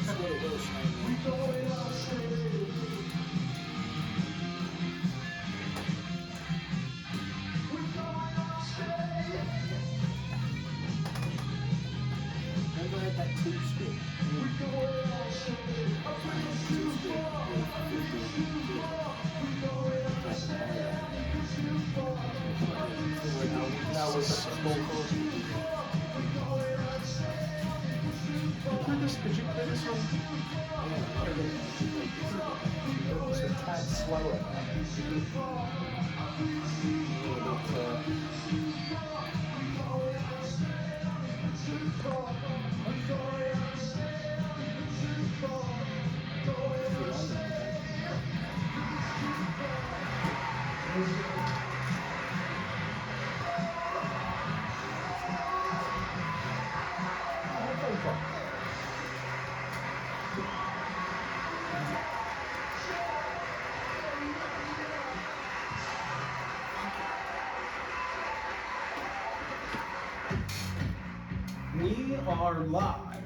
That's what it was, Never had that two-string. Now with a small chord. Did you play this one? It's a tad slower. We are live,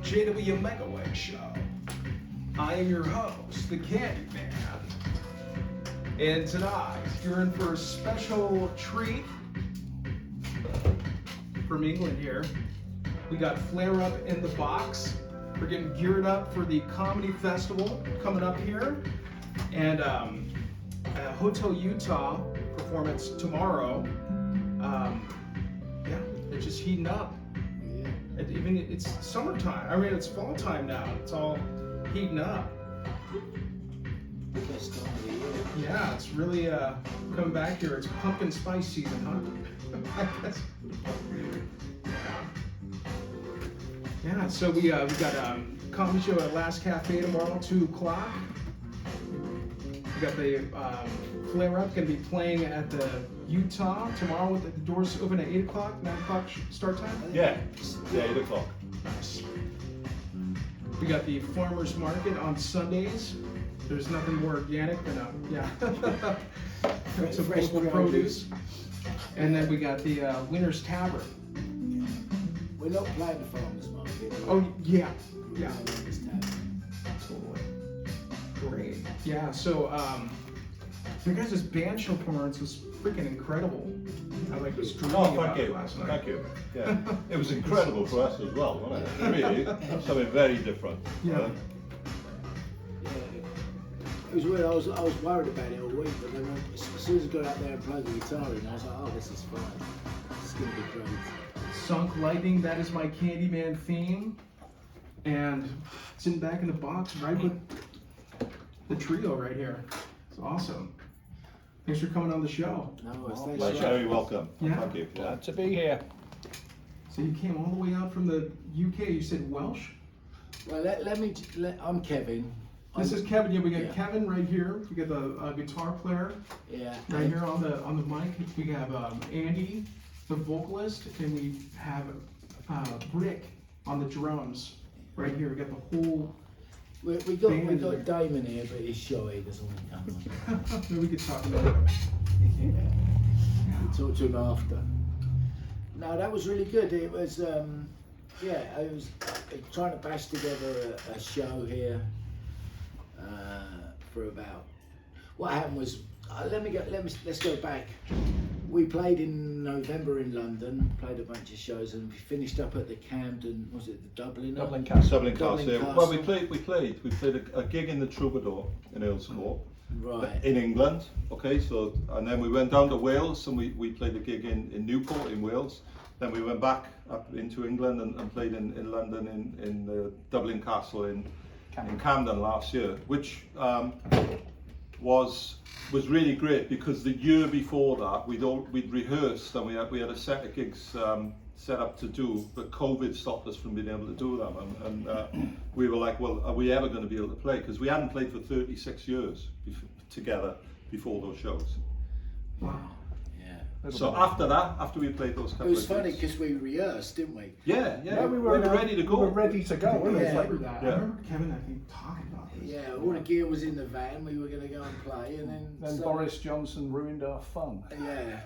JW Megaway Show. I am your host, the Candyman. And tonight, you're in for a special treat from England here. We got Flare Up in the Box. We're getting geared up for the comedy festival coming up here. And Hotel Utah performance tomorrow. Yeah, it's just heating up. It's summertime. I mean, it's fall time now. It's all heating up. Best time of the year. Yeah, it's really coming back here. It's pumpkin spice season, huh? I guess. Yeah, so we got a comedy show at Last Cafe tomorrow, 2 o'clock. We got the Flare Up going to be playing at the Utah tomorrow with the doors open at 8 o'clock, 9 o'clock start time? Yeah, 8 o'clock. Nice. We got the Farmers Market on Sundays. There's nothing more organic than some local produce. And then we got the Winter's Tavern. We're not playing the Farmers Market. Oh, yeah. Yeah. Winter's Tavern. Totally. Great. Yeah, so your guys' band show performance was freaking incredible. I was dreaming Oh, about thank it you. last night. Thank you. Yeah, it was incredible for us as well, wasn't it? Really, something very different. Yeah. Yeah. It was weird. I was worried about it all week, but then as soon as I got out there and played the guitar, I was like, oh, this is fine. This is going to be great. Sunk Lightning, that is my Candyman theme. And sitting back in the box right with the trio right here. It's awesome. Thanks for coming on the show. No, thanks. You're very welcome. Yeah. Thank you. Yeah. Glad to be here. So you came all the way out from the UK, you said Welsh? Well, I'm Kevin. This is Kevin. Yeah, we got Yeah. Kevin right here. We got the guitar player Yeah. right here on the mic. We have Andy, the vocalist, and we have Rick on the drums right here. We got the whole. We got Damon here, but he's shy. He doesn't want to come on. Maybe we could talk about it. We'll talk to him after. No, that was really good. It was, I was trying to bash together a show here for about. What happened was, let's go back. We played in November in London, played a bunch of shows, and we finished up at the Camden. Was it the Dublin? Dublin Castle. Dublin Castle. Castle. Well, we played a gig in the Troubadour in Earls Court, Right. in England. Okay, so and then we went down to Wales and we played a gig in Newport in Wales. Then we went back up into England and played in London in the Dublin Castle in Camden last year, which was really great because the year before that we'd rehearsed and we had a set of gigs set up to do, but COVID stopped us from being able to do them, and we were like, well, are we ever going to be able to play? Because we hadn't played for 36 years together before those shows. Wow. Yeah. So after we played those couple It was of funny gigs, because we rehearsed, didn't we? yeah, we were ready to go. We were ready to go, weren't we? Yeah. I remember that. I Yeah. remember Kevin, I think, talking about this. Yeah, all the gear was in the van. We were going to go and play, and then. Then so- Boris Johnson ruined our fun. Yeah,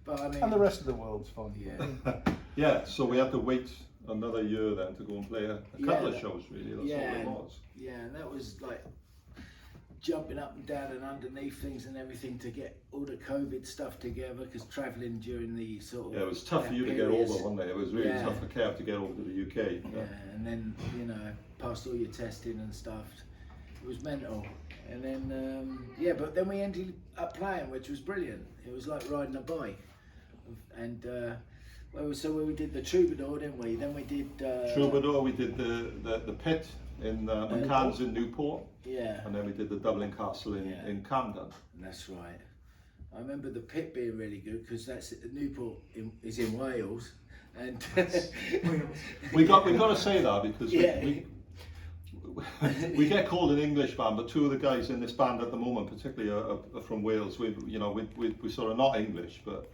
but I mean. And the rest of the world's fun. Yeah. Yeah, so we had to wait another year then to go and play a couple of shows really. That's all it was. Yeah, and that was like jumping up and down and underneath things and everything to get all the COVID stuff together, because travelling during the sort of it was tough for you to get over, wasn't it? It was really tough for Kev to get over to the UK. Yeah, and then passed all your testing and stuff. It was mental. And then but then we ended up playing, which was brilliant. It was like riding a bike. And so we did the Troubadour, didn't we? Then we did Troubadour. We did the pit in McCann's in Newport. Yeah. And then we did the Dublin Castle in Camden. That's right. I remember the pit being really good, because that's Newport is in Wales, and we got to say that, because we get called an English band, but two of the guys in this band at the moment, particularly, are from Wales. We sort of not English, but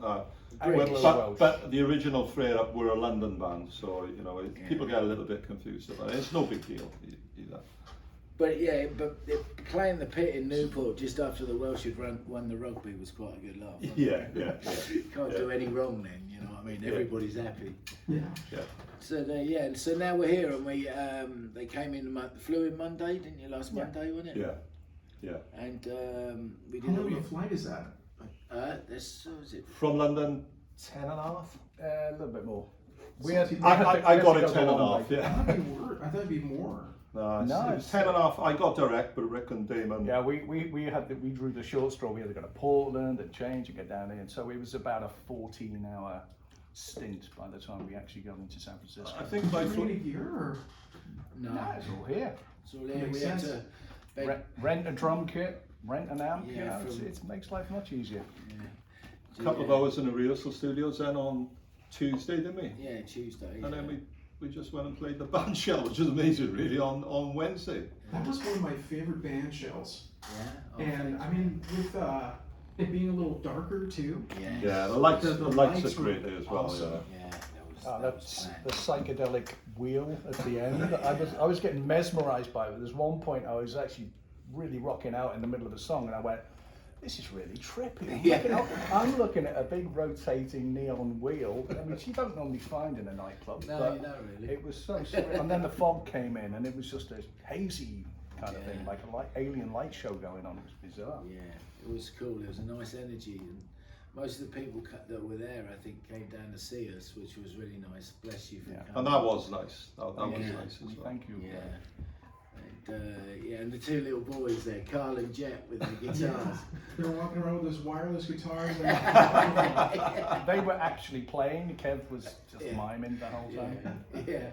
the original Flare Up were a London band, so people get a little bit confused about it. It's no big deal either. But playing the pit in Newport just after the Welsh had won the rugby was quite a good laugh. Yeah. You can't do any wrong then, you know what I mean? Everybody's happy. Yeah. So so now we're here, and we they came in flew in Monday, didn't you? Last Monday, wasn't it? Yeah. And we did. How long of a flight is that? This what was it? From London, 10 and a half. A little bit more. I got it 10 and a half. Yeah. I thought it'd be more. No, it's 10 and a half. I got direct, but Rick and Damon. Yeah, we drew the short straw. We had to go to Portland and change and get down there, and so it was about a 14-hour stint by the time we actually got into San Francisco. I think by Bring it here, or No, it's all here. so we had to Rent a drum kit, rent an amp. Yeah, it makes life much easier. a couple of hours in the rehearsal studios then on Tuesday, didn't we? Yeah, Tuesday. And then we just went and played the band shell, which was amazing really, on Wednesday. that was one of my favorite band shells. Yeah. And I mean, with it being a little darker too. Yeah, the lights The are lights were great as well. awesome. Yeah, That's the psychedelic wheel at the end. I was getting mesmerised by it. There's one point I was actually really rocking out in the middle of a song, and I went, "This is really trippy." I'm looking at a big rotating neon wheel, which you don't normally find in a nightclub. No, but you don't really. It was so surreal. And then the fog came in, and it was just a hazy kind of thing, like a alien light show going on. It was bizarre. Yeah, it was cool. There was a nice energy, and most of the people that were there, I think, came down to see us, which was really nice. Bless you for coming. And that was nice. That was nice as well. Thank you. And the two little boys there, Carl and Jet, with their guitars. They were walking around with those wireless guitars. They were actually playing. Kev was just miming the whole time. Yeah.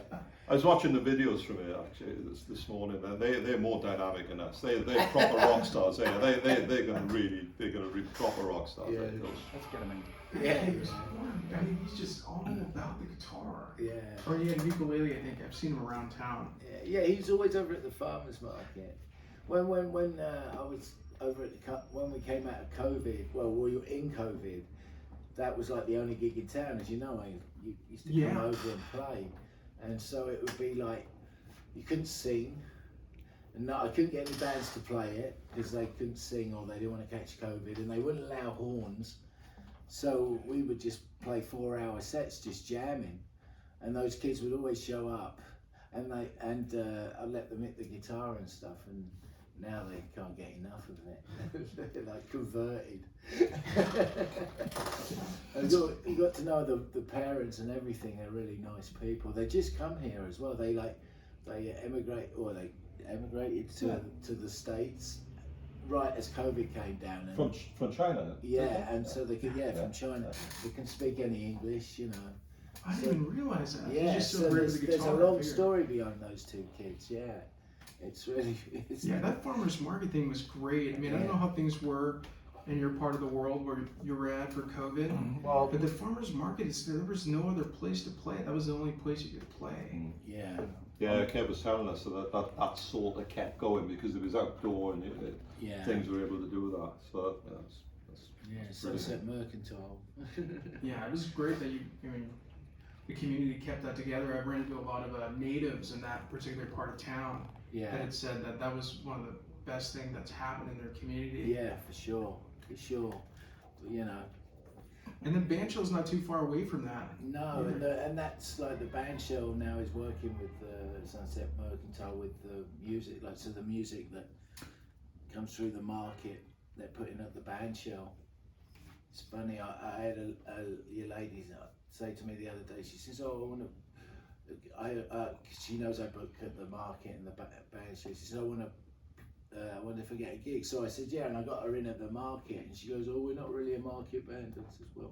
I was watching the videos from it actually this morning, and they're more dynamic than us. They're proper rock stars. They're gonna be proper rock stars. Yeah. Let's get them in. Yeah. He was fun. I mean, he's just all about the guitar. Yeah. Or he had a ukulele, I think. I've seen him around town. Yeah, he's always over at the farmers market. When I was over at when we came out of COVID, well, we were in COVID. That was like the only gig in town, as you know. I used to come over and play, and so it would be like you couldn't sing, and I couldn't get any bands to play it because they couldn't sing or they didn't want to catch COVID, and they wouldn't allow horns. So we would just play 4-hour sets, just jamming, and those kids would always show up, and I let them hit the guitar and stuff, and now they can't get enough of it. They're like converted. You got to know the parents and everything. They're really nice people. They just come here as well. They emigrated to the States right as COVID came down. And From China? Yeah, and so they could, from China. They can speak any English, you know. I didn't even realize that. Yeah, just so rare with the there's a guitar, long story behind those two kids, yeah. It's really... that farmer's market thing was great. I mean, I don't know how things were in your part of the world where you were at for COVID. Well, but the farmer's market, there was no other place to play. That was the only place you could play. Yeah. Yeah, Kev was telling us that sort of kept going because it was outdoor and things were able to do that. So that's Sunset Mercantile. Yeah, it was great that the community kept that together. I've run into a lot of natives in that particular part of town that had said that was one of the best things that's happened in their community. Yeah, for sure. You know, And then Bandshell's not too far away from that. No, and that's like the Bandshell now is working with Sunset Mercantile with the music, like so the music that comes through the market, they're putting up the Bandshell. It's funny, I had a lady say to me the other day, she says, oh, I want to, she knows I book at the market and the Bandshell, she says, I wonder if I get a gig. So I said, yeah, and I got her in at the market, and she goes, oh, we're not really a market band. I said, well,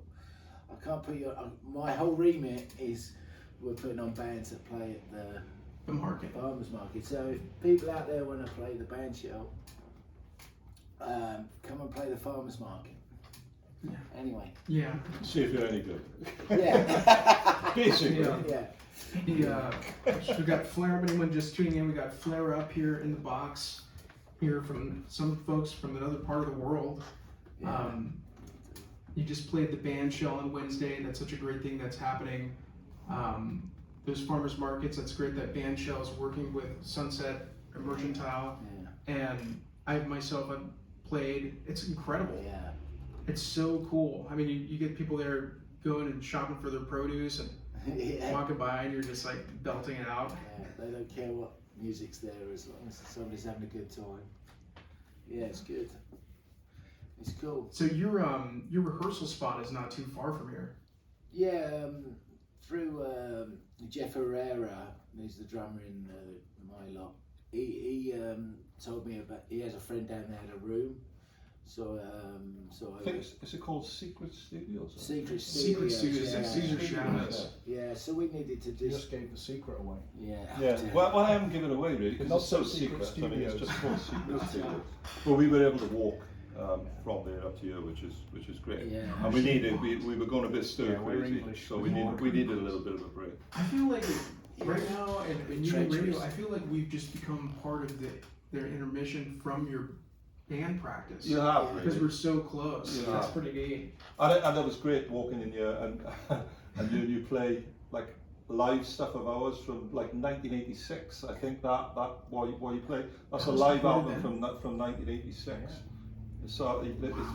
I can't put you, my whole remit is we're putting on bands that play at the market, farmers market. So if people out there want to play the Bandshell, come and play the farmers market. Yeah. Anyway. Yeah. See if you're any good. Yeah. Basically. Yeah. We got Flare Up. Anyone just tuning in, we got Flare Up here in the box. Here from some folks from another part of the world. Yeah. You just played the Bandshell on Wednesday. That's such a great thing that's happening. Those farmers markets, that's great that Bandshell is working with Sunset and Mercantile. Yeah. And I myself have played. It's incredible. Yeah. It's so cool. I mean, you get people there going and shopping for their produce and Yeah. walking by and you're just like belting it out. Yeah, they don't care what music's there as long as somebody's having a good time. Yeah, it's good. It's cool. So your rehearsal spot is not too far from here. Yeah, through Jeff Herrera, who's the drummer in my lot. He told me about, he has a friend down there in a room. So I think is it called Secret Studios? Secret Studios, yeah. Caesar Shadows. Yeah, so we needed to You do. just gave the secret away. Yeah. Yeah. Well, I haven't given it away really because Not it's so so secret. Secret I mean, it's Studios. just called Secret Studios. But we were able to walk from there up to here, which is great. Yeah. And we needed we were going a bit stir Yeah, we're crazy, English. so we needed a little bit of a break. I feel like right now and you radio, Treacherous. I feel like we've just become part of their intermission from your band practice. You have Because really. we're so close. You That's have. pretty neat. And that was great walking in here and you play like live stuff of ours from like 1986. I think that what you play, that's a That was live recorded album then? from 1986. So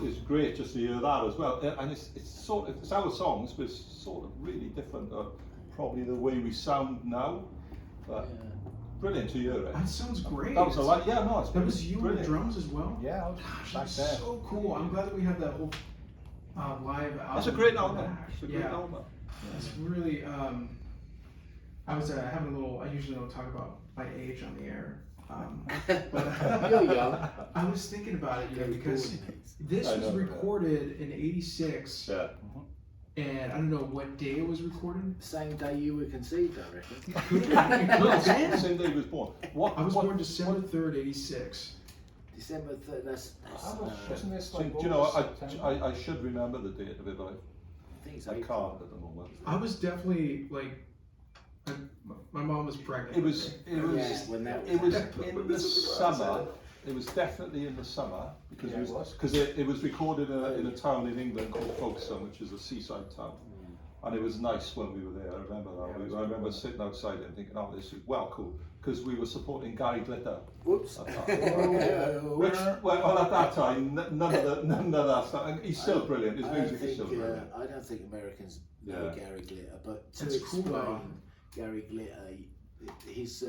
it's great just to hear that as well. And it's our songs, but it's sort of really different to probably the way we sound now. But brilliant to hear it. That sounds great. That was a lot. Yeah, no, it's That was you on the brilliant. drums as well? Yeah, I was Gosh, back that's there. so cool. I'm glad that we have that whole live album. That's a great back. album. It's a great Yeah. album. It's really, I was having a little, I usually don't talk about my age on the air. But You're young. I was thinking about it, you know, because this I was know. recorded in '86, Yeah. and I don't know what day it was recorded. Same day you were conceived, I reckon. Could have been. Same day he was born. What? I was what- born December 3rd, '86. December 3rd, that's Wasn't this So, like do you know, August, September? I should remember the date of it, but I think it's I April. can't at the moment. I was definitely like, my mom was pregnant. It was Yeah, when that in the This is summer. It was definitely in the summer because Yeah, it was. it was recorded in a town in England called Folkestone, which is a seaside town. And it was nice when we were there. I remember that. Yeah, it was I remember cool. sitting outside and thinking, "Oh, this is cool," because we were supporting Gary Glitter. Whoops. At that time. Which, well, at that time, none of that stuff. And he's still brilliant. His music is still brilliant. I don't think Americans know Yeah. Gary Glitter, but to That's cool, explain though. Gary Glitter, his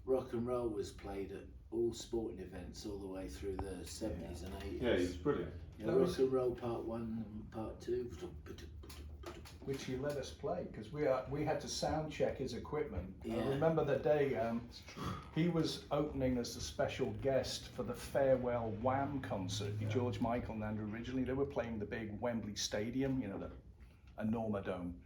rock and roll was played at all sporting events all the way through the 70s and 80s. Yeah, he's brilliant. You know, rock and roll part 1 and part 2. Which he let us play because we had to sound check his equipment. Yeah. I remember the day he was opening as a special guest for the farewell Wham concert. George Michael and Andrew originally they were playing the big Wembley Stadium, you know, the Enorma Dome,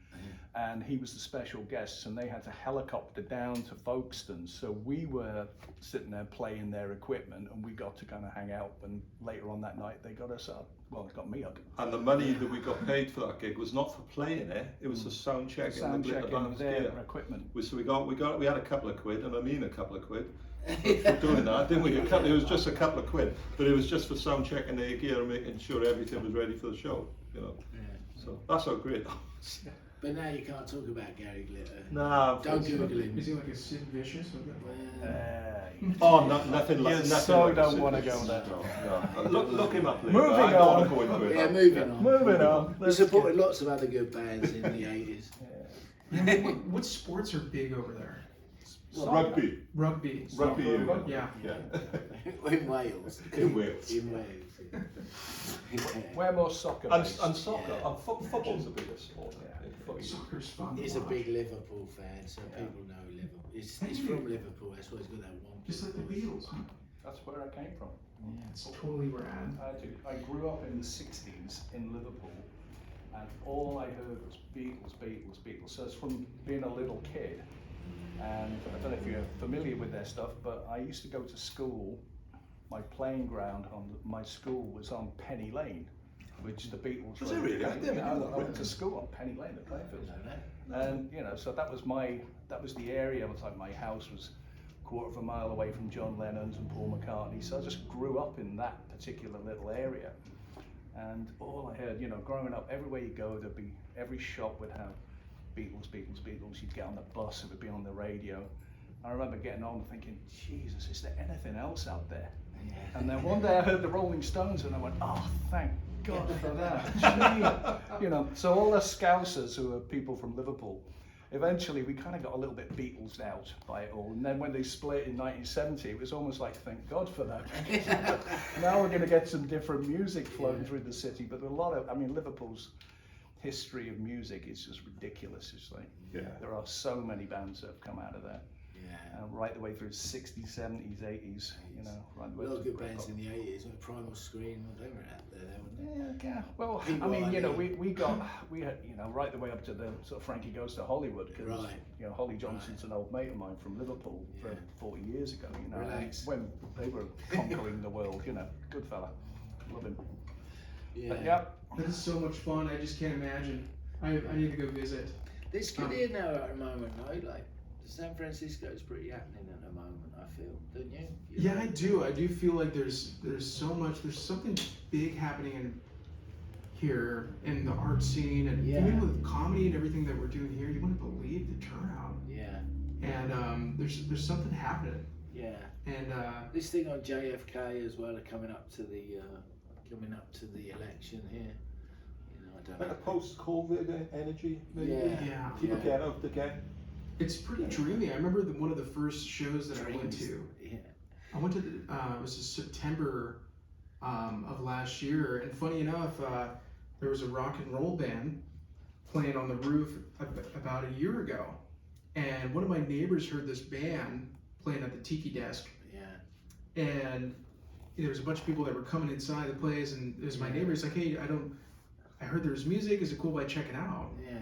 and he was the special guest, and they had to helicopter down to Folkestone. So we were sitting there playing their equipment, and we got to kind of hang out. And later on that night, they got us up. Well, they got me up. And the money that we got paid for that gig was not for playing it; it was for sound checking Sound the Glitter checking band's their gear. equipment. So we had a couple of quid, and I mean a couple of quid, for doing that, didn't we? It was just a couple of quid, but it was just for sound checking their gear and making sure everything was ready for the show. You know, so that's how great that was. But now you can't talk about Gary Glitter. No, Don't Google him. Is he like a Sid Vicious? Oh, nothing like You nothing. so like don't Sid want to Vicious. go there. No. Look him up later. Moving I don't want on. to go into it. Yeah, moving on. Moving on. We supported lots of other good bands in the 80s. What sports are big over there? Rugby. Rugby. Rugby union. Yeah. In Wales. In Wales. In Wales. We're more soccer. And based. soccer. And football's the biggest sport. Soccer's fun. He's a big Liverpool fan, so people know Liverpool. He's from Liverpool, that's why he's got that one. Just like the Beatles, huh? That's where I came from. Yeah, it's totally rad. I grew up in the 60s in Liverpool, and all I heard was Beatles, Beatles, Beatles. So it's from being a little kid. And I don't know if you're familiar with their stuff, but I used to go to school. My playing ground on my school was on Penny Lane, which the Beatles. Was it really? I didn't know I went to school on Penny Lane, the playing field. And so that was the area. It was like my house was a quarter of a mile away from John Lennon's and Paul McCartney. So I just grew up in that particular little area. And all I heard, growing up, everywhere you go, every shop would have Beatles, Beatles, Beatles. You'd get on the bus, it would be on the radio. I remember getting on and thinking, Jesus, is there anything else out there? Yeah. And then one day I heard the Rolling Stones and I went, oh, thank God for that. Gee. So all the Scousers who are people from Liverpool, eventually we kind of got a little bit Beatles'd out by it all. And then when they split in 1970, it was almost like, thank God for that. Now we're going to get some different music flowing through the city. But Liverpool's history of music is just ridiculous. It's like there are so many bands that have come out of there. Right the way through 60s, 70s, 80s, right the way. A lot of good bands in the 80s, like Primal Scream, they were out there, weren't they? Yeah. Well, we had, right the way up to the sort of Frankie Goes to Hollywood, because Holly Johnson's an old mate of mine from Liverpool from 40 years ago. When they were conquering the world. Good fella, love him. But that is so much fun. I just can't imagine. I need to go visit. There's good here now at the moment, though. Like San Francisco's pretty happening at the moment. I feel, don't you? Yeah, I do. I do feel like there's so much. There's something big happening here in the art scene, and even with comedy and everything that we're doing here, you wouldn't believe the turnout. Yeah. And there's something happening. Yeah. And this thing on JFK as well, coming up to the election here. I don't know. Like a post-COVID energy, maybe. Yeah. People get out again. It's pretty dreamy. I remember one of the first shows that I went to. Yeah. I went to it was September of last year, and funny enough, there was a rock and roll band playing on the roof about a year ago, and one of my neighbors heard this band playing at the tiki desk. Yeah. And there was a bunch of people that were coming inside the place, and it was my neighbor. He's like, "Hey, I heard there's music. Is it cool if I check it out?" Yeah.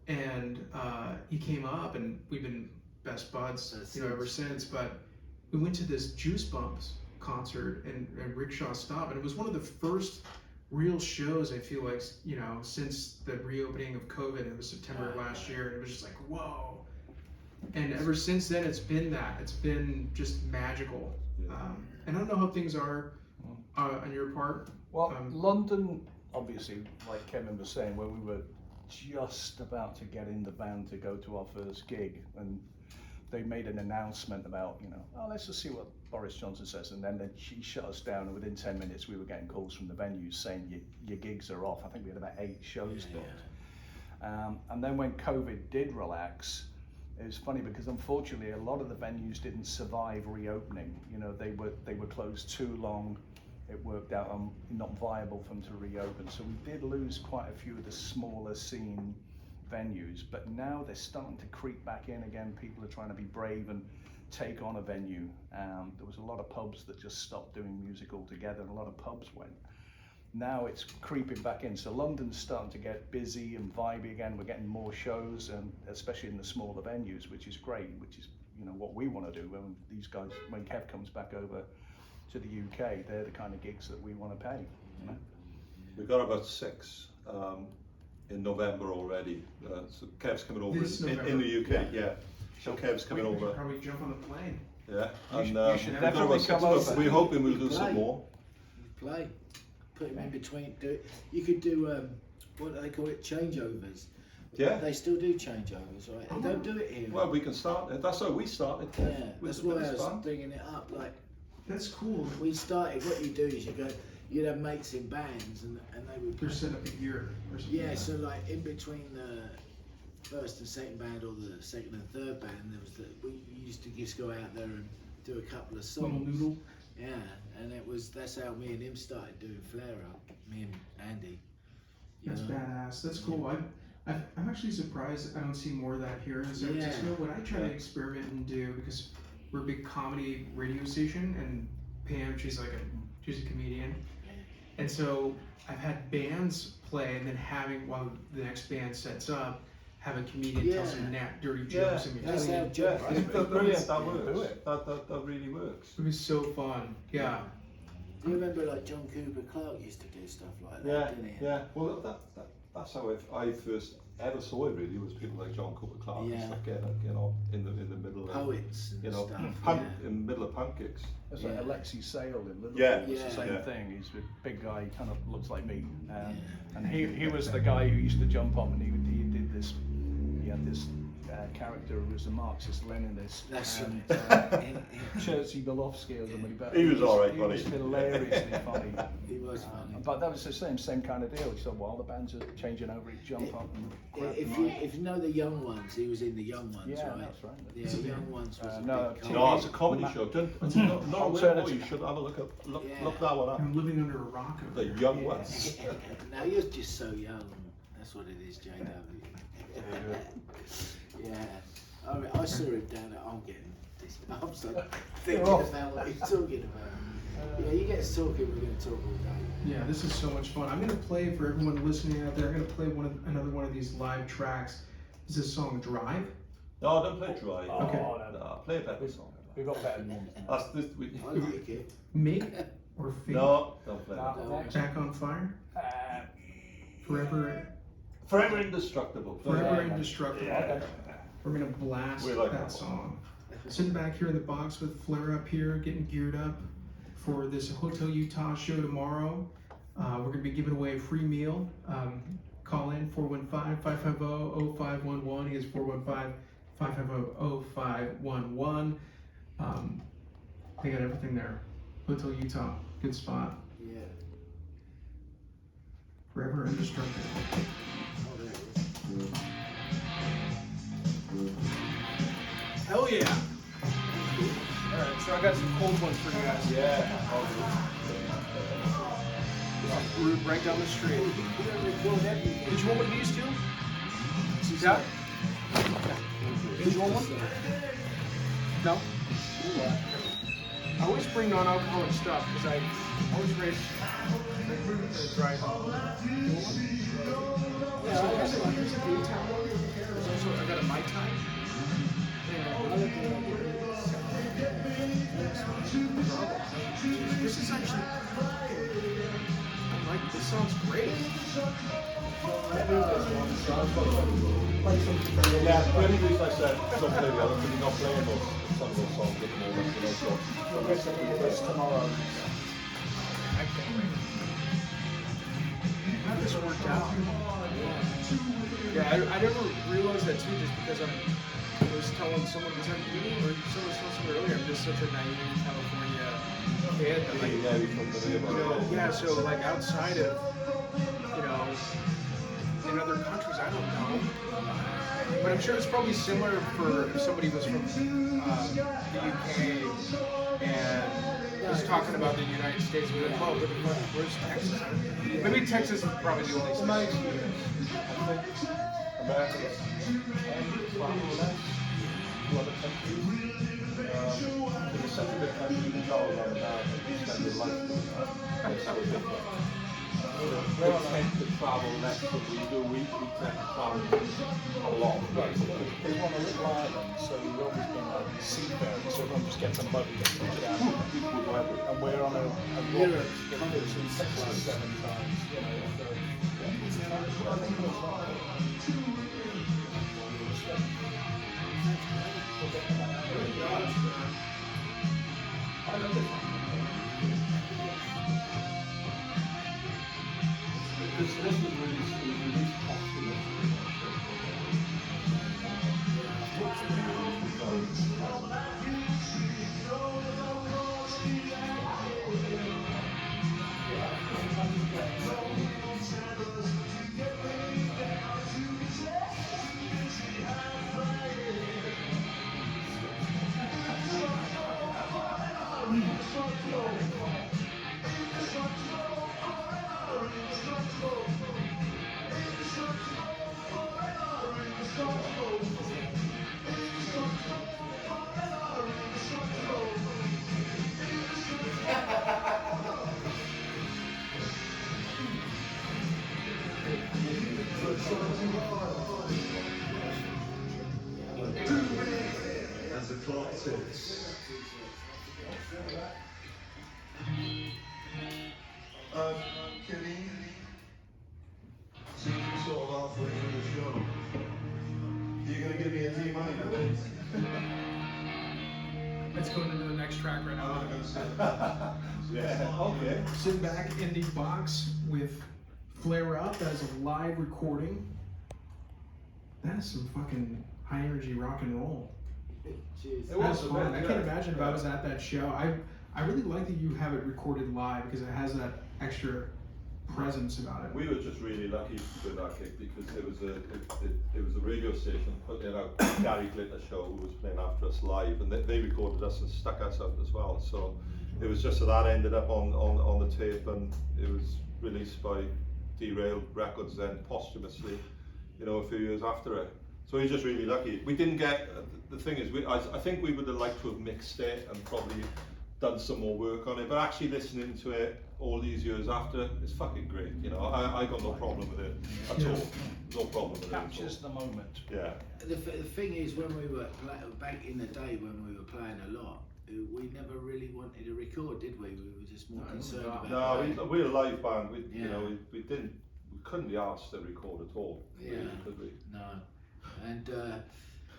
And he came up, and we've been best buds, ever since. But we went to this Juice Bumps concert and Rickshaw Stop, and it was one of the first real shows I feel like, since the reopening of COVID. It was September of last year, and it was just like, whoa. And ever since then, it's been just magical. And I don't know how things are on your part. Well, London, obviously, like Kevin was saying, where we were just about to get in the band to go to our first gig, and they made an announcement about, let's just see what Boris Johnson says, and then she shut us down, and within 10 minutes we were getting calls from the venues saying your gigs are off. I think we had about 8 shows booked. And then when COVID did relax, it was funny because unfortunately a lot of the venues didn't survive reopening. They were closed too long. It worked out not viable for them to reopen. So we did lose quite a few of the smaller scene venues, but now they're starting to creep back in again. People are trying to be brave and take on a venue. There was a lot of pubs that just stopped doing music altogether, and a lot of pubs went. Now it's creeping back in. So London's starting to get busy and vibey again. We're getting more shows, and especially in the smaller venues, which is great, which is what we want to do when Kev comes back over to the UK. They're the kind of gigs that we want to pay. We've got about 6 in November already. So Kev's coming over in the UK. Yeah. So Kev's coming over. We should probably jump on the plane. Yeah. You should definitely come over. We're hoping we'll do some more. Play. Put him in between. You could do what do they call it? Changeovers. Yeah. They still do changeovers, right? They don't do it here. Well, we can start it. That's how we started. yeah, With that's the why I Phillips was band. bringing it up. Like, That's cool. we started, what you do is you'd have mates in bands and they would They're set up a year or something. yeah, so like in between the first and second band or the second and third band, we used to just go out there and do a couple of Little songs. noodle. Yeah, and that's how me and him started doing Flare Up, me and Andy. you That's know. badass. That's cool. I'm actually surprised I don't see more of that here in San Yeah. Francisco. What I try to Yeah. experiment and do, because we're a big comedy radio station, and Pam, she's a comedian, and so I've had bands play, and then while the next band sets up, have a comedian tell some dirty jokes in That's between. how jokes. That's brilliant. That Do works. it. That really works. It was so fun. Yeah. Do you remember like John Cooper Clarke used to do stuff like that, Yeah, didn't he? yeah. Well, that's how I first ever saw it. Really, was people like John Cooper Clarke and Yeah. stuff getting on in the middle of Poets and stuff. in the middle of pancakes. It's like Yeah. Alexi Sale in Liverpool. Yeah. It's the Yeah. same Yeah. thing. He's a big guy, kind of looks like me, and he was the guy who used to jump up, and he did this. He had this character who was a Marxist-Leninist. That's and Chersy Golovsky or somebody. But He was all right, He wasn't was he? hilariously funny. He was funny. But that was the same kind of deal. So while the bands are changing over, he'd jump up and grab the If mic. you know the Young Ones, he was in the Young Ones, Yeah, right? that's right. Yeah, Young Ones was a no, big TV. No, it's a comedy show. It's not a Alternative. you should have a look Yeah. that one up. I'm living under a rock. The young ones. Now you're just so young. That's what it is, JW. Yeah. I saw him down at. I'm getting this. I'm so thinking about what he's talking about. Yeah, you get us talking. We're going to talk all day. Yeah, this is so much fun. I'm gonna play for everyone listening out there. I'm gonna play another one of these live tracks. This is a song "Drive." No, don't play dry. Okay. No, play a better song. We've got better ones. That's this. I like it. Make or fade. No, don't play No. that. Back on fire. Forever, Forever Indestructible. forever indestructible. Yeah. We're gonna blast We like that that song. Sitting back here in the box with Flare Up here, getting geared up for this Hotel Utah show tomorrow. We're gonna be giving away a free meal. Call in 415-550-0511. He is 415-550-0511. They got everything there. Hotel Utah, good spot. Yeah. Forever indestructible. Oh, there it is. Hell yeah! Alright, so I got some cold ones for you guys. Yeah. Brewed right down the street. You don't record everything. Did you want one of these too? Yeah? Did you want one? No? I always bring non-alcoholic stuff because I always race dry home. Yeah, I got some here's a daytime one. There's also, I got a Mai Tai. This is actually, this sounds great. Yeah, the only reason I said don't play the other because you're not playing some of those songs at the moment, you know, so. Tomorrow. I can't wait. How this worked out? Yeah, I never realized that too, just because I was telling someone, was that you or someone was telling someone earlier, I'm just such a naive California kid. That, like, Yeah, we from the river. yeah, so like outside of, in other countries, I don't know. But I'm sure it's probably similar for if somebody was from the UK and was talking about the United States. We're like, oh, where's Texas? Maybe Texas is probably the only state. Americans and travel less to other countries. It's such a big country, you can travel around America, you spend your life doing that. It's so different. We tend to travel less than we do. We tend to travel a lot. They want a little island, so we've always been like seafaring, so everyone just gets a boat and gets down. And we're on a road that goes in 6 or 7 times, you know. This is really posthumous. It's going into the next track right now. Yeah, okay. Sitting back in the box with Flare Up. That is a live recording. That is some fucking high energy rock and roll. Cheers. It was That's a fun. bit, I can't yeah. imagine if I was at that show. I really like that you have it recorded live because it has that extra presence about it. We were just really lucky with that gig because it was a radio station putting out Gary Glitter show who was playing after us live, and they recorded us and stuck us out as well. So it was just that ended up on the tape, and it was released by Derailed Records then posthumously, a few years after it. So we're just really lucky. We didn't get, the thing is, I think we would have liked to have mixed it and probably done some more work on it, but actually listening to it all these years after, it's fucking great. I got no problem with it at all. No problem with it. Captures the moment. Yeah. The thing is, when we were back in the day when we were playing a lot, we never really wanted to record, did we? We were just more concerned about. No, we're a live band. We couldn't be asked to record at all. Yeah. Really, could we? No, and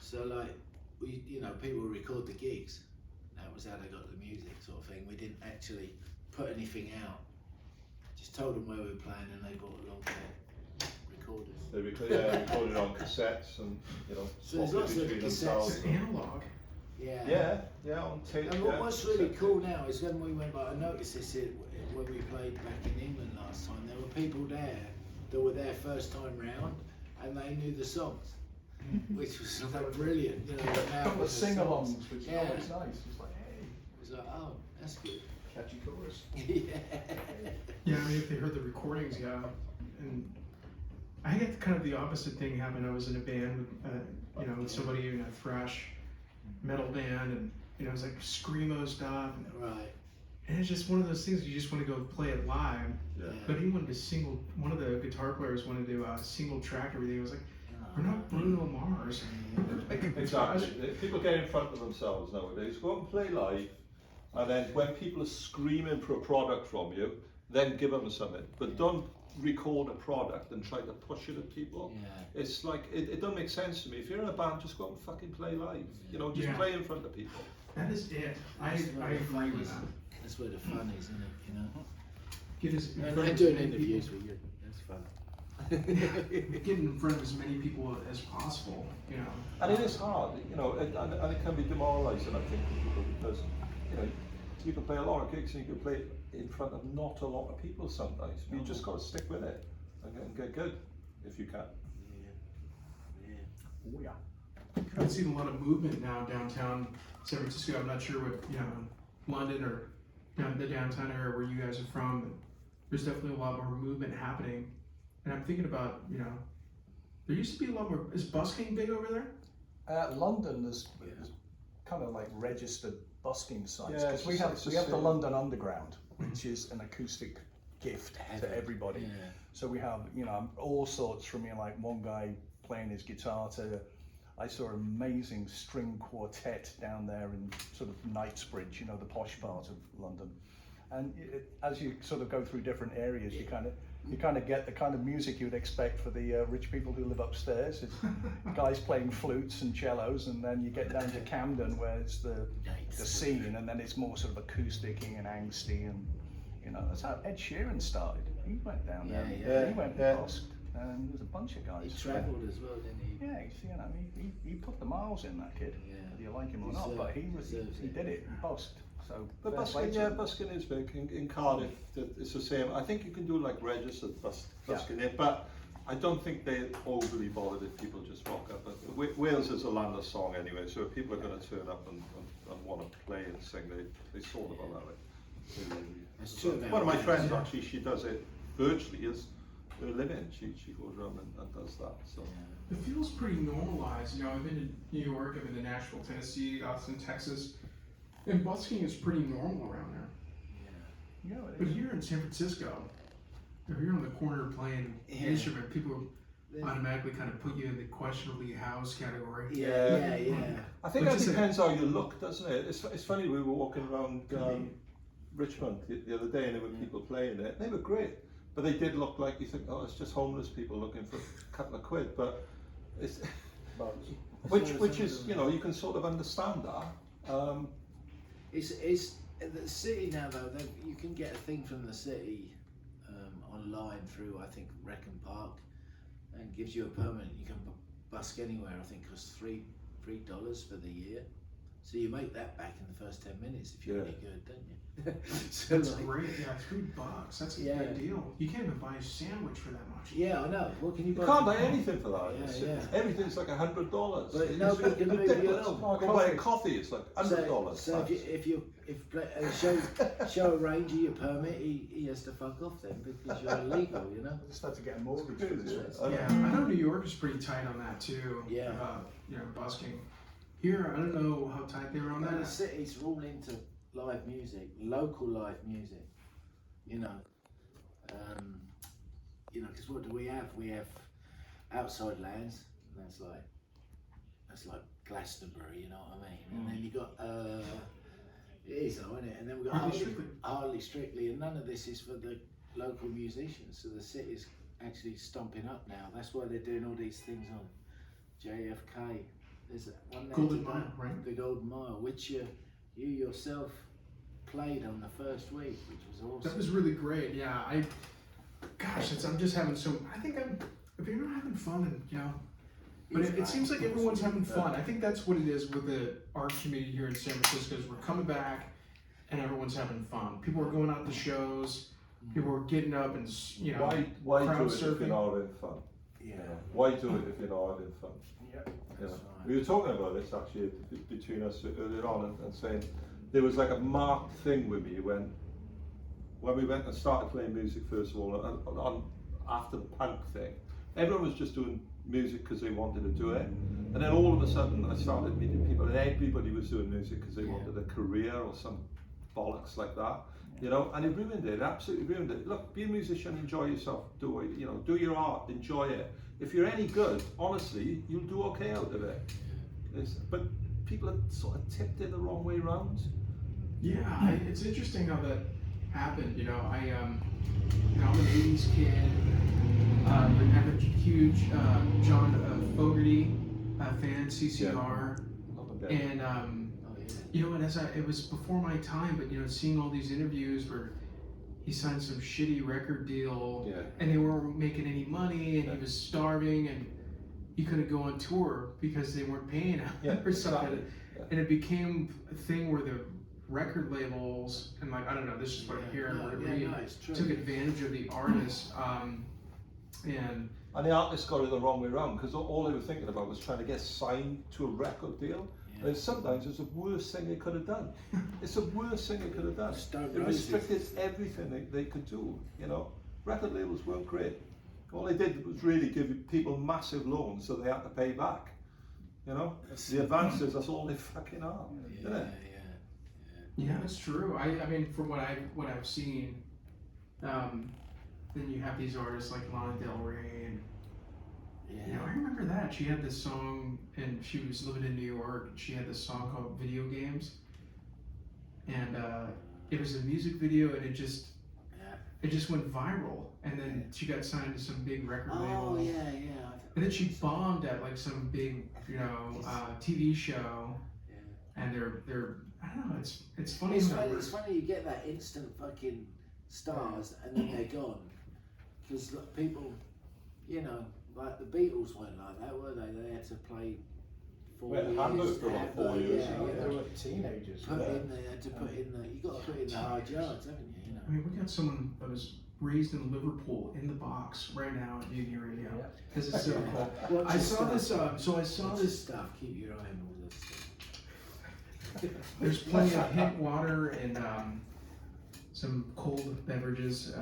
so like people record the gigs. That was how they got the music, sort of thing. We didn't actually put anything out. Just told them where we were playing, and they brought along their recorders. They recorded on cassettes and So there's swapped lots it of between It's themselves. analog. Yeah. Yeah, on tape. And what's really cool now is when we went, I noticed this when we played back in England last time, there were people there that were there first time round and they knew the songs, which was like brilliant. A couple of sing-alongs, which is Yeah. always nice. It's like, hey, It was like, oh, that's good. catchy chorus. Yeah. Yeah, I mean, if they heard the recordings, yeah. And I had kind of the opposite thing happen. I was in a band with, with somebody in a thrash metal band, and it was like screamo stuff. Right. And it's just one of those things you just want to go play it live. Yeah. But he wanted to one of the guitar players wanted to do a single track everything. I was like, we're not Bruno Mars. Exactly. People get in front of themselves nowadays. Go out and play live, and then when people are screaming for a product from you, then give them something. But don't record a product and try to push it at people. Yeah. It's like it don't make sense to me. If you're in a band, just go out and fucking play live. Just Yeah. play in front of people. That is it. I That's where the agree fun with is. that. That's where the fun is, isn't it? Get as in And, front and of doing as many interviews people- with you, that's fun. Get in front of as many people as possible. And it is hard, and it can be demoralising, I think, for people because, you can play a lot of gigs and you can play in front of not a lot of people sometimes. But you just got to stick with it and get good if you can. Oh yeah. I've seen a lot of movement now downtown San Francisco. I'm not sure what London or the downtown area where you guys are from. But there's definitely a lot more movement happening, and I'm thinking about there used to be a lot more. Is busking big over there? London is kind of like registered busking sites Yeah, because we have it's the London Underground, which is an acoustic gift to everybody. Yeah. So we have all sorts from like one guy playing his guitar to I saw an amazing string quartet down there in sort of Knightsbridge, the posh part of London. And as you sort of go through different areas, you kind of get the kind of music you would expect for the rich people who live upstairs. It's guys playing flutes and cellos, and then you get down to Camden where it's the scene, and then it's more sort of acoustic-y and angsty, and that's how Ed Sheeran started. He went down there. Yeah. He went and busked, and there's a bunch of guys. He travelled as well, didn't he? Yeah, he put the miles in, that kid. Yeah. Whether you like him or not, but he did it. He busked. So But busking is big in Cardiff. It's the same. I think you can do like registered busking there, but I don't think they're overly bothered if people just rock up. But Wales is a land of song anyway, so if people are going to turn up and want to play and sing, they sort of allow it. That's true. One of my friends actually, she does it virtually as her living. She goes around and does that. So. It feels pretty normalized. I've been to New York, I've been to Nashville, Tennessee, Austin, Texas, and busking is pretty normal around there. yeah, But here in San Francisco, if you're on the corner playing an instrument, people automatically kind of put you in the questionably housed category. Yeah. I think Which that is depends how you look, doesn't it? It's funny, we were walking around Richmond the other day and there were people playing it. They were great, but they did look like you think, oh, it's just homeless people looking for a couple of quid. But it's which is you can sort of understand that. It's the city now though. You can get a thing from the city online through I think Wrecking Park, and gives you a permit. You can busk anywhere. I think costs $3 for the year. So you make that back in the first 10 minutes if you're really good, don't you? So That's great. Yeah, $3. That's a big deal. You can't even buy a sandwich for that much. Yeah, I know. What can you buy? You can't buy anything for that. Yeah. Everything's like $100. But nobody can move you along. Go buy a coffee, it's like $100. So if show a ranger your permit, he has to fuck off then because you're illegal, you know. I just had to get a mortgage for this. Yeah, I know New York is pretty tight on that too. Yeah. About busking. Here, I don't know how tight they are on And the that. city's all into live music, local live music. You know, because what do we have? We have outside lands, and that's like Glastonbury, you know what I mean? And then you got it is though, isn't it? And then we got Hardly Strictly, and none of this is for the local musicians. So the city's actually stomping up now. That's why they're doing all these things on JFK. There's one there Golden today, Mile, right? The Golden Mile, which you yourself played on the first week, which was awesome. That was really great. Yeah, I'm just having if you're not having fun, and but it seems like everyone's having fun. I think that's what it is with the art community here in San Francisco. Is we're coming back, and everyone's having fun. People are going out to shows. People are getting up and why crowd do it if surfing. you're not having fun? Yeah. Why do it if you're not having fun? Yeah. That's right. We were talking about this actually between us earlier on, and saying there was like a marked thing with me when we went and started playing music first of all, on after the punk thing. Everyone was just doing music because they wanted to do it, and then all of a sudden I started meeting people, and everybody was doing music because they wanted a career or some bollocks like that, and it ruined it. It absolutely ruined it. Look, be a musician, enjoy yourself, do your art, enjoy it. If you're any good, honestly, you'll do okay out of it. But people have sort of tipped it the wrong way round. Yeah, it's interesting how that happened. I'm an '80s kid. I'm a huge John Fogerty fan, CCR, and it was before my time. But seeing all these interviews where he signed some shitty record deal, and they weren't making any money, and he was starving, and he couldn't go on tour because they weren't paying him or something. Yeah. And it became a thing where the record labels and I don't know, this is what I'm hearing, took advantage of the artists, and the artists got it the wrong way around because all they were thinking about was trying to get signed to a record deal. And sometimes it's the worst thing they could have done. It's the worst thing they could have done. It restricted everything they could do. Record labels weren't great. All they did was really give people massive loans so they had to pay back. The advances, that's all they fucking are. Yeah, that's true. I mean, from what I've seen, then you have these artists like Lana Del Rey, and I remember that she had this song, and she was living in New York. And she had this song called "Video Games," and it was a music video, and it just went viral. And then she got signed to some big record label. Oh yeah. And then she bombed at like some big, TV show. Yeah. And they're I don't know. It's funny. It's funny you get that instant fucking stars and then they're gone. Because people, like the Beatles weren't like that, were they? They had to play 4 years. For like 4 years. They were teenagers. They had to put in the. You got to put in the hard yards, haven't you? I mean, we got someone that was raised in Liverpool in the box right now at Mutiny Radio. Because it's so cool. I saw this. I saw this stuff. Keep your eye on all this stuff. There's plenty of hot water and some cold beverages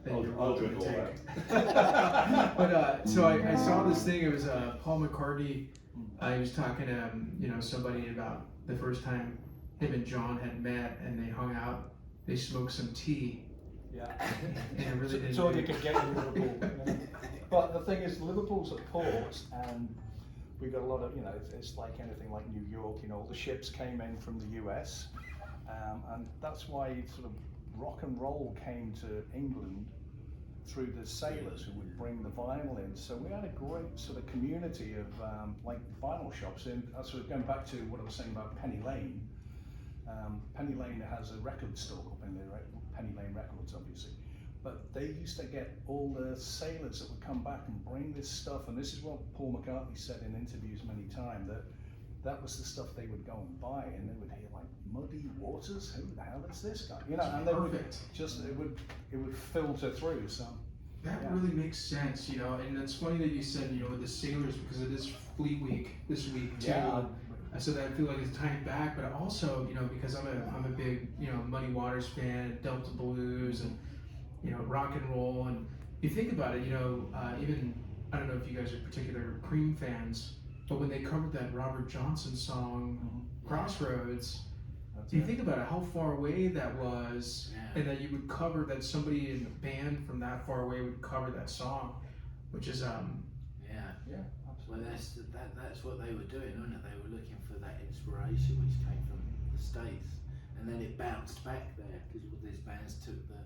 that you're welcome to take. But so I saw this thing. It was Paul McCartney. He was talking to somebody about the first time him and John had met, and they hung out. They smoked some tea. Yeah. And it really didn't. So they could get in Liverpool. But the thing is, Liverpool's a port, and we got a lot of, it's like anything like New York, all the ships came in from the US, and that's why sort of rock and roll came to England through the sailors who would bring the vinyl in. So we had a great sort of community of like vinyl shops. And sort of going back to what I was saying about Penny Lane, Penny Lane has a record store called Penny Lane Records, obviously. But they used to get all the sailors that would come back and bring this stuff, and this is what Paul McCartney said in interviews many times, that was the stuff they would go and buy, and they would hear like Muddy Waters, who the hell is this guy? You know, and they would just it would filter through. So that really makes sense, you know, and it's funny that you said, you know, with the sailors, because it is Fleet Week this week too. Yeah. So that I feel like it's tying back, but also, you know, because I'm a big, you know, Muddy Waters fan, Delta Blues, and you know, rock and roll, and you think about it, you know, even I don't know if you guys are particular Cream fans, but when they covered that Robert Johnson song, Crossroads, you think about it, how far away that was, and that you would cover that somebody in the band from that far away would cover that song, which is Well, that's what they were doing, wasn't it? They were looking for that inspiration which came from the States, and then it bounced back there because all these bands took the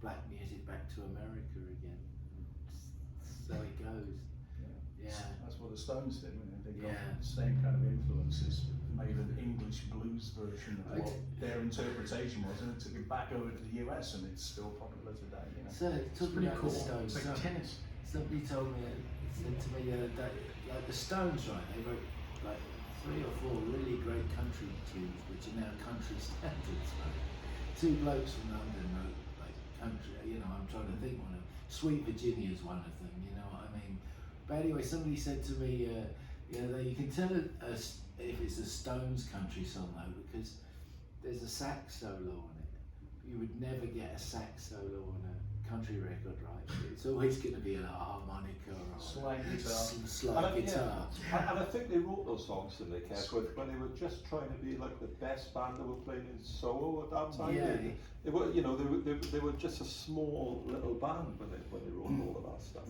black music back to America again. So it goes. That's what the Stones did, when they got Yeah. the same kind of influences, made an English blues version of what their interpretation was, and it took it back over to the US, and it's still popular today. You know? So talking about the Stones, It's like tennis. somebody told me, said to me the other day, like the Stones, right? They wrote like 3 or 4 really great country tunes, which are now country standards. Right? 2 blokes from London wrote like country. You know, I'm trying to think one of Sweet Virginia is one of them. You know what I mean? But anyway, somebody said to me, you know, that you can tell if it's a Stones country song though, because there's a sax solo on it. You would never get a sax solo on a country record, right? It's always going to be a harmonica or Slide guitar. slide guitar. And I think they wrote those songs, didn't they, Kev, when they were just trying to be like the best band that were playing in solo at that time. Yeah. They were, you know, they were just a small little band when they wrote all of that stuff.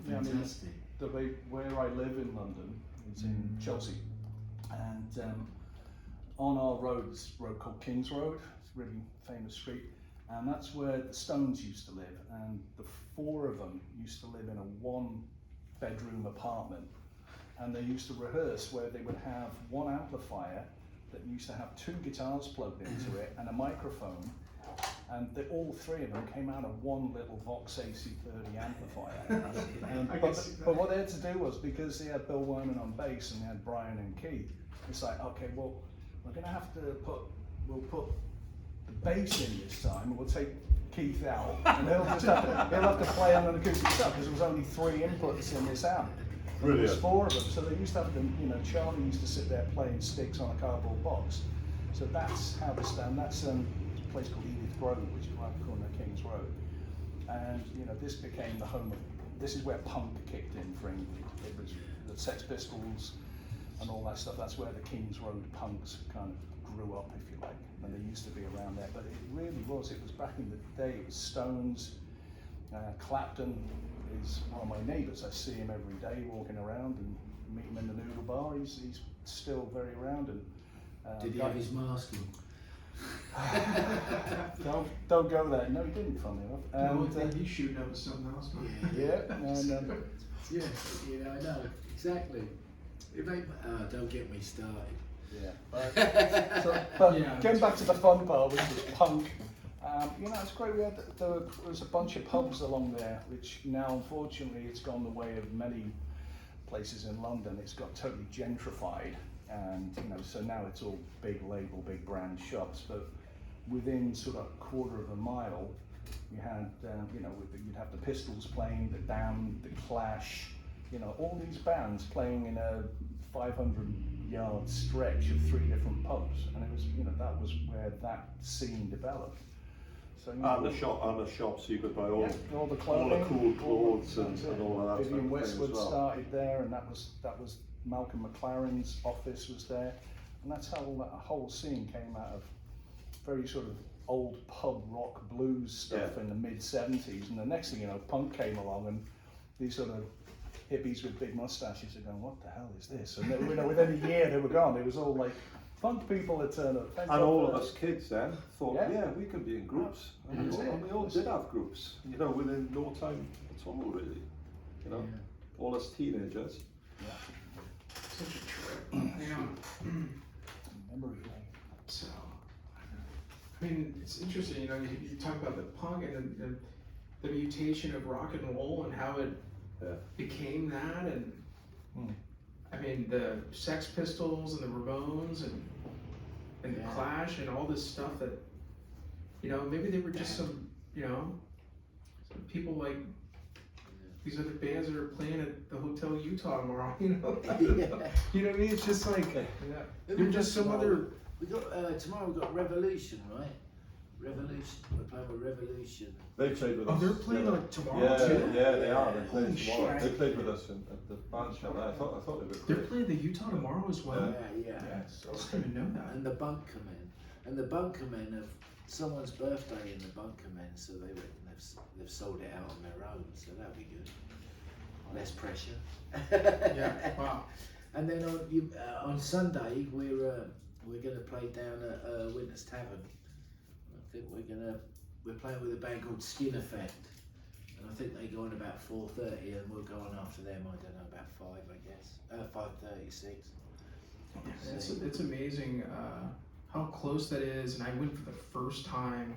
Yeah, I mean, Fantastic. the way where I live in London is in Chelsea, and on our road, this road called King's Road, it's a really famous street, and that's where the Stones used to live, and the 4 of them used to live in a 1-bedroom apartment, and they used to rehearse where they would have one amplifier that used to have 2 guitars plugged into it and a microphone. And all 3 of them came out of one little Vox AC30 amplifier. But what they had to do was, because they had Bill Wyman on bass and they had Brian and Keith, it's like, okay, well, we're going to have to we'll put the bass in this time, and we'll take Keith out, and he'll have to play on an acoustic guitar, because there was only 3 inputs in this amp. There was 4 of them, so they used to have them, you know, Charlie used to sit there playing sticks on a cardboard box. So that's how this stand. That's a place called Edith Grove, which is right corner of King's Road. And you know, this became the home of, this is where punk kicked in for England. It was the Sex Pistols and all that stuff. That's where the King's Road punks kind of grew up, if you like. And they used to be around there. But it really was, it was back in the day, it was Stones. Clapton is one of my neighbours. I see him every day walking around and meet him in the noodle bar. He's still very around. And Did he have his mask on? don't go there. No, he didn't, funny enough. No, he's shooting up with something else. Yeah, and yeah, you know, I know exactly. It made, don't get me started. yeah. But getting back to the fun part, which was punk. You know, it's great. There was a bunch of pubs along there, which now, unfortunately, it's gone the way of many places in London. It's got totally gentrified, and you know, so now it's all big label, big brand shops. But within sort of a quarter of a mile, you had, you know, you'd have the Pistols playing, the Damned, the Clash, you know, all these bands playing in a 500-yard stretch of 3 different pubs, and it was, you know, that was where that scene developed. So, you know, And the shops, you could buy all the clothing, all the cool clothes and all of that. Vivian type of thing Westwood as well. started there, and that was Malcolm McLaren's office was there, and that's how all that whole scene came out of very sort of old pub rock blues stuff in the mid '70s, and the next thing you know, punk came along, and these sort of hippies with big mustaches are going, what the hell is this? And you know, within a year they were gone. It was all like punk people that turned up. And all of us kids then thought, Yeah. we can be in groups. And we all did have groups, you know, within no time at all, really. You know, all us teenagers. Such a trip. Yeah. Memory lane. So, I mean, it's interesting, you know, you talk about the punk and the mutation of rock and roll and how it became that, and I mean, the Sex Pistols and the Ramones and the Clash and all this stuff that, you know, maybe they were just some, you know, some people like these other bands that are playing at the Hotel Utah tomorrow, you know? You know what I mean? It's just like, you're just some other... We got, tomorrow we've got Revolution, right? Revolution, we're playing with Revolution. They played with us. Oh, they're playing like tomorrow too? Yeah, they are. They Holy played tomorrow. shit. They played with us at the band shop. I thought they were They're great. playing the Utah tomorrow as well? Yeah. I just didn't even know that. And the Bunkermen. And the Bunkermen have someone's birthday in the Bunkermen, so they reckon they've sold it out on their own, so that'll be good. Less pressure. Yeah, wow. And then on Sunday we're gonna play down at Winter's Tavern. I think we're playing with a band called Skin Effect, and I think they go on about 4:30, and we'll go on after them. I don't know, about 5, I guess. 5:36. It's amazing how close that is, and I went for the first time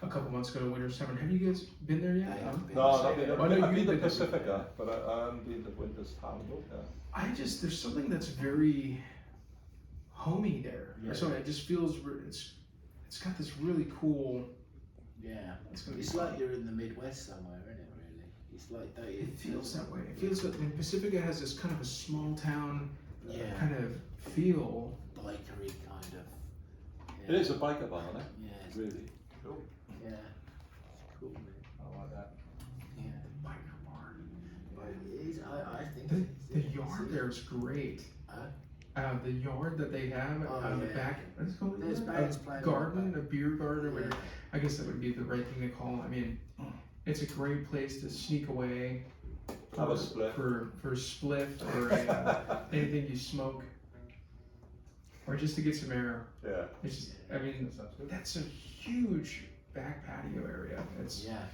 a couple months ago to Winter's Tavern. Have you guys been there yet? No, I've been to been Pacifica, but I haven't been to Winter's Tavern. There's something that's very homey there. Yeah. Or something, it just feels, it's got this really cool. Yeah, It's gonna be it's fun. like you're in the Midwest somewhere, isn't it? Really, it's like that. It feels that way. It feels that Pacifica has this kind of a small town kind of feel. Bikery kind of. It is a biker bar, isn't it? Yeah, it's Really cool. Yeah, cool man. I like that. Yeah, Biker bar. but it is. I think The it's yard there is great. Huh? The yard that they have on the back, what's it called? There's bands playing A garden, on a beer garden, or whatever. Yeah. I guess that would be the right thing to call it. I mean, it's a great place to sneak away Have a split. for a spliff or anything you smoke, or just to get some air. Yeah. It's just, I mean, that's a huge back patio area. It's Yeah,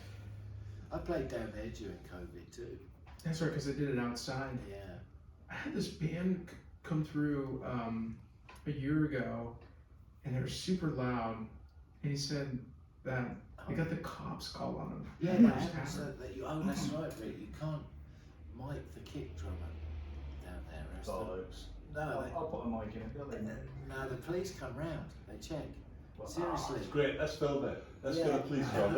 I played down there during COVID too. That's right, because they did it outside. Yeah. I had this band come through a year ago, and they were super loud. And he said that they got the cops called on them. Yeah, Winter's they haven't Tavern. said that that's right, Rick. You can't mic the kick drummer down there. or else Bollocks. No, I'll put a mic in it. no, the police come round. They check. Well, Seriously. It's great. Let's film it. Let's Yeah. get a police job.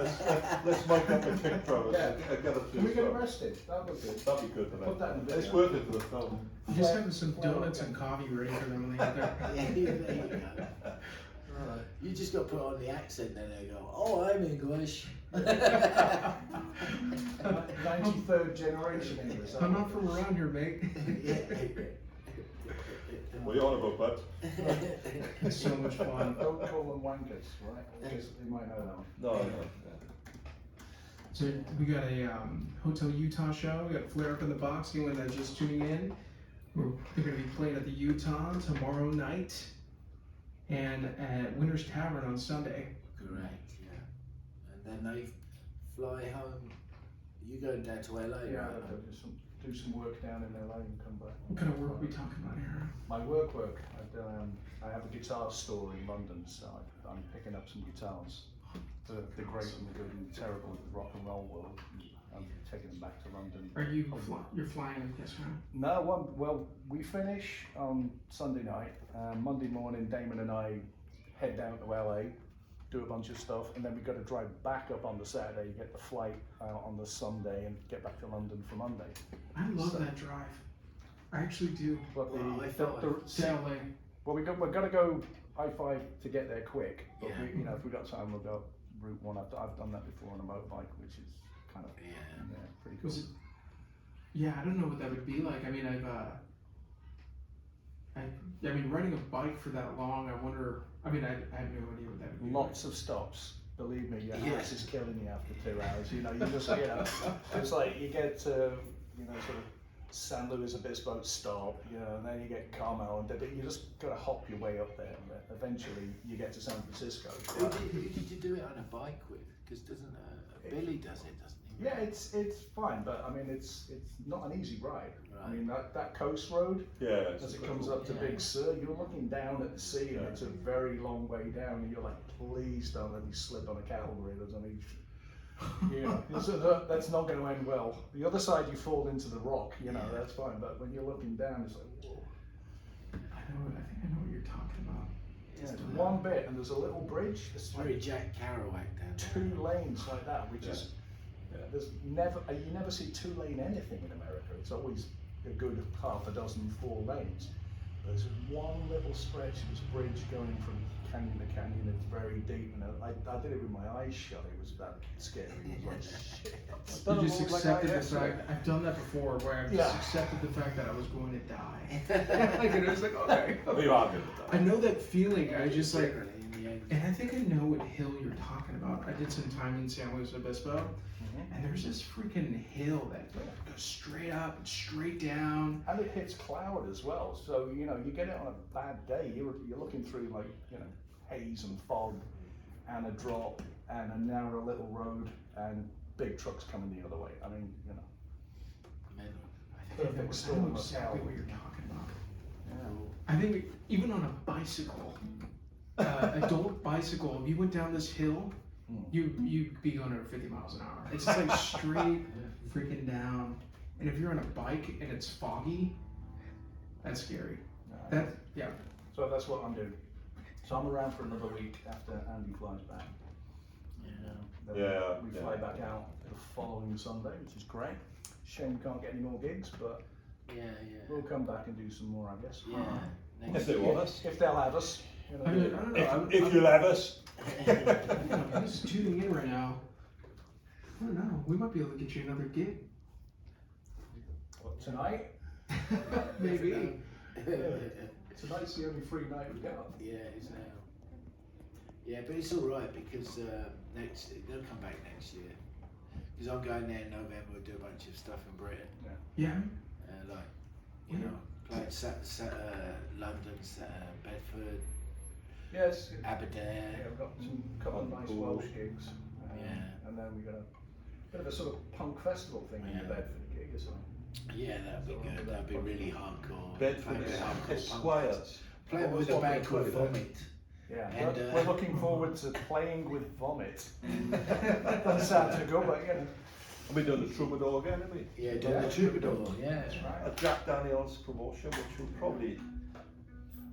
Let's mic up the kick drummers and get a Can we police get job. arrested? That'd be good. That'd be good for Put that in the It's video. worth it for the film. You just having some donuts and coffee ready for them when they get there. Yeah, there you go. You just got to put on the accent, then they go, "Oh, I'm English." 93rd generation English. I'm not from around here, mate. What are you on about, bud? It's so much fun. Don't call them wankers, right? Because they might know them. No. So we got a Hotel Utah show. We got Flare Up in the Box. Anyone that's just tuning in, they're going to be playing at the Utah tomorrow night, and at Winter's Tavern on Sunday. Correct, yeah. And then they fly home. You going down to LA, Yeah, right? I'll do some work down in LA and come back. What kind of work are we talking about here? My work. I have a guitar store in London, so I'm picking up some guitars. The great and the good and the terrible of the rock and roll world. I'm taking them back to London. Are you you're flying with this one? No, well, we finish on Sunday night. Monday morning, Damon and I head down to LA, do a bunch of stuff, and then we've got to drive back up on the Saturday, get the flight on the Sunday, and get back to London for Monday. I love that drive. I actually do. But Well, I felt To LA. well, we're got to go I-5 to get there quick. But Yeah. we, if we got time, we'll go Route 1. I've done that before on a motorbike, which is kind of pretty cool. Was it? Yeah, I don't know what that would be like. I mean, I mean, riding a bike for that long. I wonder. I mean, I have no idea what that would be. Lots of stops. Believe me, your Yeah. ass is killing you after 2 hours. You know, you just, it's like you get to, sort of San Luis Obispo stop, and then you get Carmel, and you just got to hop your way up there. And eventually, you get to San Francisco. Who did you do it on a bike with? Because doesn't Billy does it, doesn't he? Yeah, it's fine, but I mean it's not an easy ride. Right. I mean that coast road, Yeah. as it comes up to Big Sur, you're looking down at the sea, and it's a very long way down, and you're like, please don't let me slip on a cattle grid. I mean, you know, so that's not going to end well. The other side, you fall into the rock, you know, that's fine, but when you're looking down, it's like, whoa. I think I know what you're talking about. Yeah, it's one bit, and there's a little bridge. It's There's very like Jack Kerouac down there. 2 lanes like that, which is there's never you never see 2-lane anything in America. It's always a good half a dozen 4 lanes. But there's one little stretch of this bridge going from canyon to canyon. It's very deep, and I did it with my eyes shut. It was that scary. It was like shit. You just accepted the fact. I've done that before, where I've just accepted the fact that I was going to die. Like, and it was like, okay. We are good at that. I know that feeling. I just like, Literally, in the end. and I think I know what hill you're talking about. I did some time in San Luis Obispo, and there's this freaking hill that goes straight up and straight down. And it hits cloud as well, so you know you get it on a bad day. You're looking through like haze and fog, and a drop, and a narrow little road, and big trucks coming the other way. I mean, Mental. I know exactly what you're talking about. Yeah. I think even on a bicycle, adult bicycle, if you went down this hill, you'd be going at 50 miles an hour. It's just like straight freaking down. And if you're on a bike and it's foggy, that's scary. So that's what I'm doing. So I'm around for another week after Andy flies back. Then we fly back out the following Sunday, which is great. Shame we can't get any more gigs, but we'll come back and do some more, I guess. Yeah. If they want us. If they'll have us. I don't know. If you'll have us. I'm just tuning in right now. I don't know. We might be able to get you another gig. Tonight? Maybe. Tonight's the only free night we've got. Yeah, it is now. Yeah, but it's all right because they'll come back next year. Because I'm going there in November to do a bunch of stuff in Britain. Yeah. Like London, Bedford, Yes. Aberdeen. Yeah, we've got a couple of nice Welsh gigs. And then we've got a bit of a sort of punk festival thing in the Bedford gig as well. Yeah, that'd be good. That'd be really hardcore. Bedford Esquires. Playing with a band called Vomit. Yeah, And, we're looking forward to playing with Vomit. Doesn't sound too good, but And we've done the Troubadour again, haven't we? Yeah, doing the Troubadour. Yeah, that's right. A Jack Daniels promotion, which will probably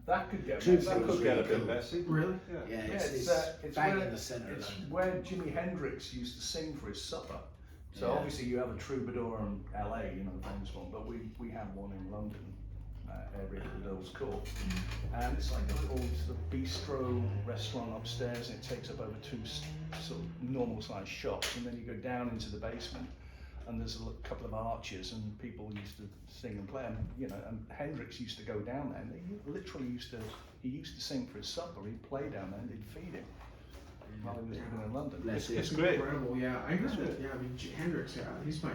That could get Troubadour that was could get a really bit cool. messy. Really? Yeah, Yeah, it's where, bang in the centre of it's London. where Jimi Hendrix used to sing for his supper. So Yeah. obviously you have a Troubadour in LA, the famous one, but we have one in London, Area Cadill's Court. And it's like a little sort of bistro restaurant upstairs, and it takes up over 2 sort of normal sized shops, and then you go down into the basement, and there's a couple of arches, and people used to sing and play, and Hendrix used to go down there, and he literally used to sing for his supper. He'd play down there, and they'd feed him while he was living in London. It's great. Incredible, yeah. I heard that. Yeah, I mean Hendrix. Yeah, he's my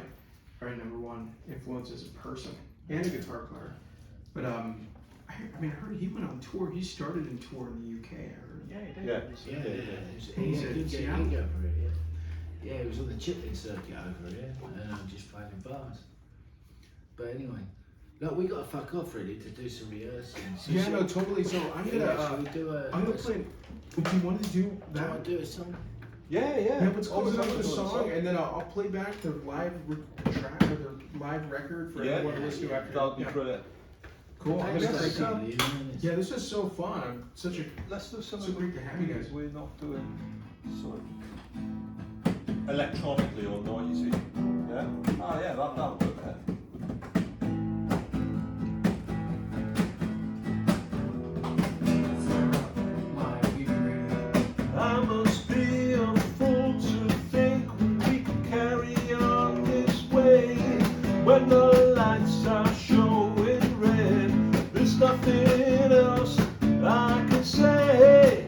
probably #1 influence as a person and a guitar player. But I heard he went on tour. He started in tour in the UK. I heard. Yeah, he did. Yeah. He's He in did get a Seattle. gig over it, yeah. It was on the Chitlin circuit over here, and I'm just playing in bars. But anyway, look, we got to fuck off really to do some rehearsing. Yeah, no, totally. So I'm gonna play. Do you want to do Do you that? want to do a song? Yeah. Yeah, let's All close the it up with a time. song, and then I'll play back the live track or the live record for everyone to listen to after. That'll be Yeah. brilliant. Cool. I'm Thanks, gonna Dave, take you know, Yeah, this is so fun. I'm such a. Let's do something. So great to have you guys. We're not doing sort of electronically or noisy. Yeah? That'll work there. I must be a fool to think we can carry on this way when the lights are showing red. There's nothing else I can say.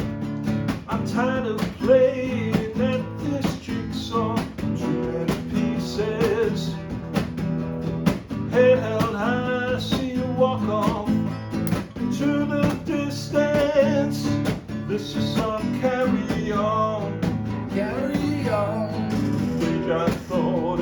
I'm tired of playing at this jigsaw, too many pieces. Head held high, see you walk off into the distance. This is some carry on. Carry on. Think I thought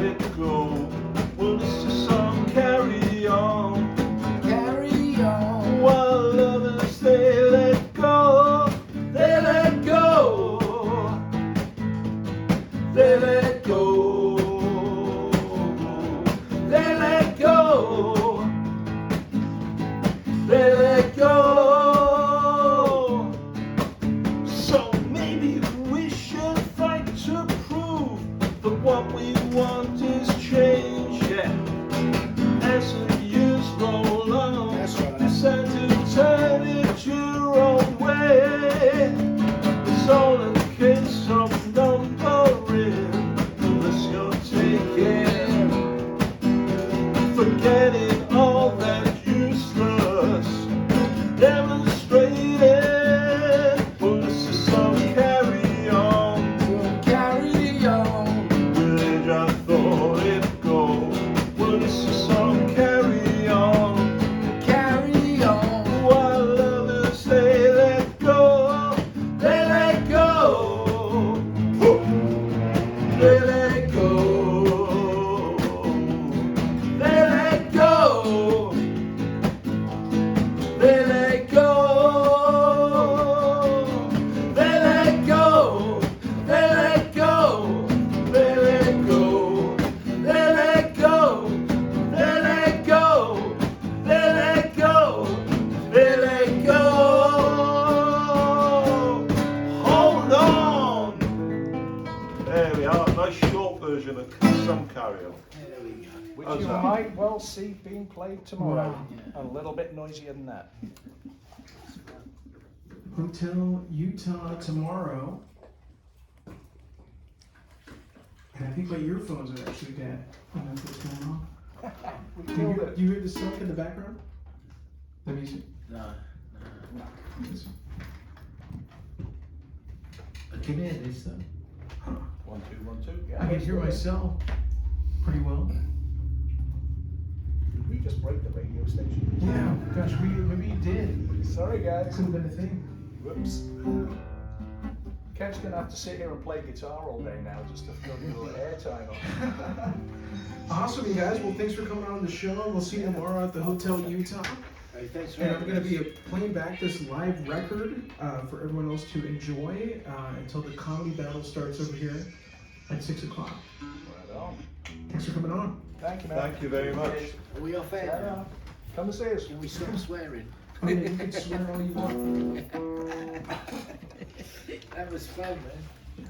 nice short version of some karaoke. There we go. Which How's you that? might well see being played tomorrow. Wow. A little bit noisier than that. Hotel Utah tomorrow. And I think my earphones are actually dead. I don't know what's going on. We Do killed it. you hear the song in the background? Let me see. No. I can hear this though. 1, 2, 1, 2. Yeah, I can hear myself pretty well. Did we just break the radio station? Yeah, gosh, maybe you did. Sorry, That guys. could have been a thing. Whoops. Kev's gonna have to sit here and play guitar all day now just to fill your airtime up. Awesome, you guys. Well, thanks for coming on the show. We'll see you tomorrow at the Hotel Utah. Hey, thanks for And I'm having going to us. be playing back this live record for everyone else to enjoy until the comedy battle starts over here at 6 o'clock. Right on. Thanks for coming on. Thank you, man. Thank you very much. Are we off air Yeah, now? come and see us. Can we stop swearing? I mean, you can swear all you want. That was fun, man.